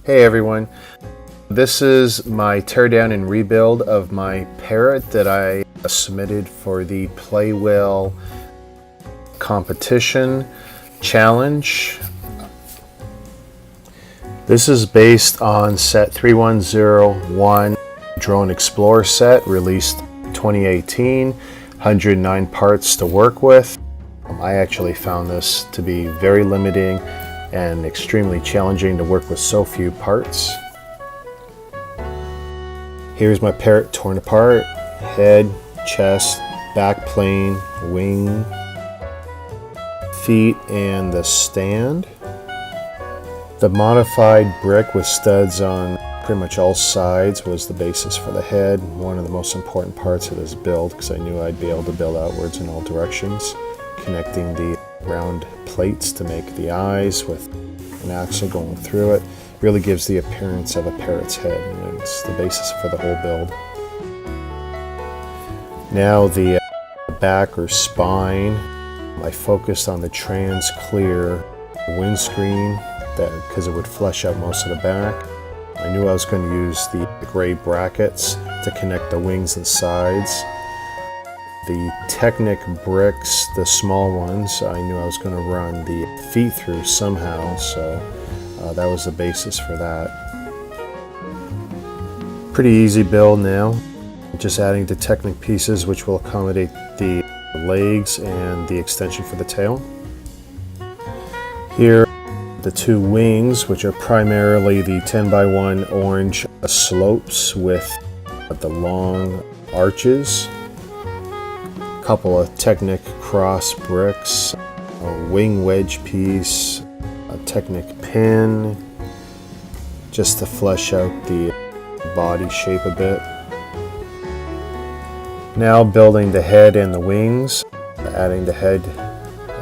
Hey everyone, this is my teardown and rebuild of my parrot that I submitted for the Play Well competition challenge. This is based on set 3101 Drone Explorer set, released 2018, 109 parts to work with. I actually found this to be very limiting and extremely challenging to work with so few parts. Here's my parrot torn apart: head, chest, back plane, wing, feet, and the stand. The modified brick with studs on pretty much all sides was the basis for the head, one of the most important parts of this build because I knew I'd be able to build outwards in all directions, connecting the round plates to make the eyes with an axle going through it. Really gives the appearance of a parrot's head, and it's the basis for the whole build. Now the back or spine, I focused on the trans clear windscreen because it would flesh out most of the back. I knew I was going to use the gray brackets to connect the wings and sides. The Technic bricks, the small ones, I knew I was going to run the feet through somehow, so that was the basis for that. Pretty easy build now. Just adding the Technic pieces which will accommodate the legs and the extension for the tail. Here, the two wings, which are primarily the 10x1 orange slopes with the long arches. Couple of Technic cross bricks, a wing wedge piece, a Technic pin, just to flesh out the body shape a bit. Now building the head and the wings, adding the head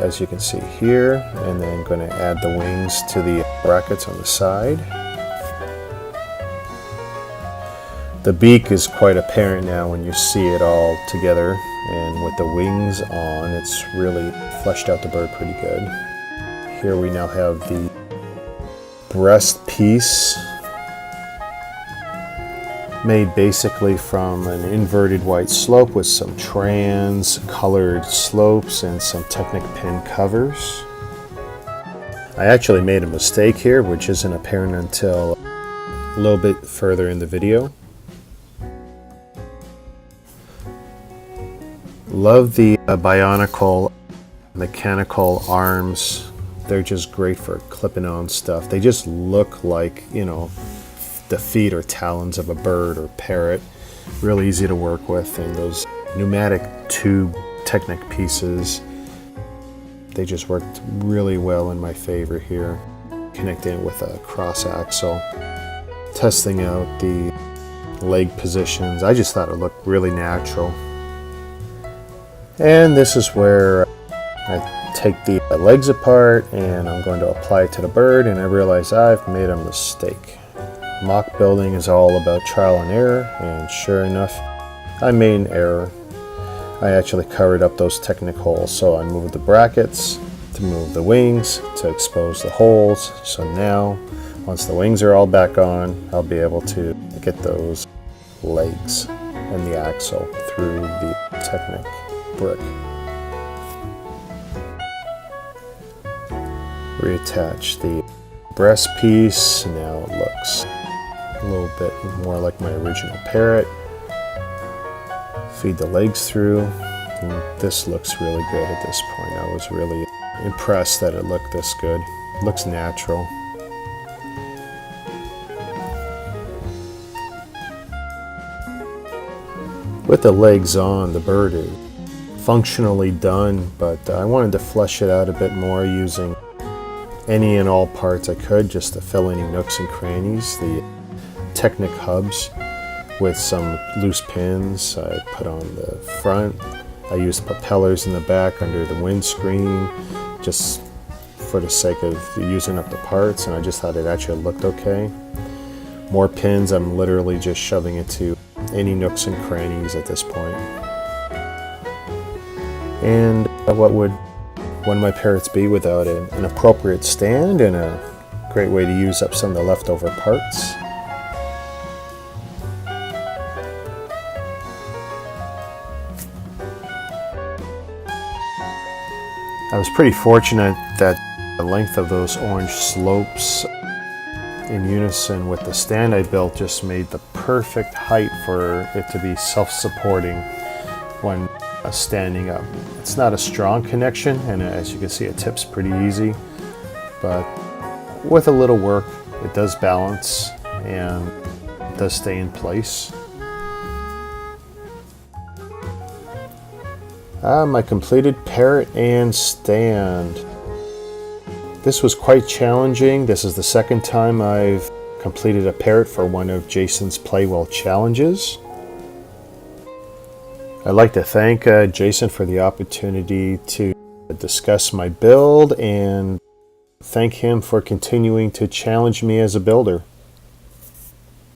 as you can see here, and then going to add the wings to the brackets on the side. The beak is quite apparent now when you see it all together, and with the wings on, it's really fleshed out the bird pretty good. Here we now have the breast piece, made basically from an inverted white slope with some trans colored slopes and some Technic pin covers. I actually made a mistake here, which isn't apparent until a little bit further in the video. Love the Bionicle mechanical arms. They're just great for clipping on stuff. They just look like, you know, the feet or talons of a bird or parrot. Really easy to work with. And those pneumatic tube Technic pieces, they just worked really well in my favor here. Connecting it with a cross axle. Testing out the leg positions. I just thought it looked really natural. And this is where I take the legs apart and I'm going to apply it to the bird, and I realize I've made a mistake. Mock building is all about trial and error, and sure enough, I made an error. I actually covered up those Technic holes, so I moved the brackets to move the wings to expose the holes. So now, once the wings are all back on, I'll be able to get those legs and the axle through the Technic brick. Reattach the breast piece. Now it looks a little bit more like my original parrot. Feed the legs through. And this looks really good at this point. I was really impressed that it looked this good. It looks natural. With the legs on, the bird is functionally done, but I wanted to flesh it out a bit more using any and all parts I could just to fill any nooks and crannies. The Technic hubs with some loose pins I put on the front. I used propellers in the back under the windscreen just for the sake of using up the parts, and I just thought it actually looked okay. More pins, I'm literally just shoving it to any nooks and crannies at this point. And what would one of my parrots be without an appropriate stand and a great great way to use up some of the leftover parts. I was pretty fortunate that the length of those orange slopes in unison with the stand I built just made the perfect height for it to be self-supporting when standing up. It's not a strong connection, and as you can see, it tips pretty easy, but with a little work it does balance and it does stay in place. My completed Parrot and Stand. This was quite challenging. This is the second time I've completed a parrot for one of Jason's Playwell challenges. I'd like to thank Jason for the opportunity to discuss my build and thank him for continuing to challenge me as a builder.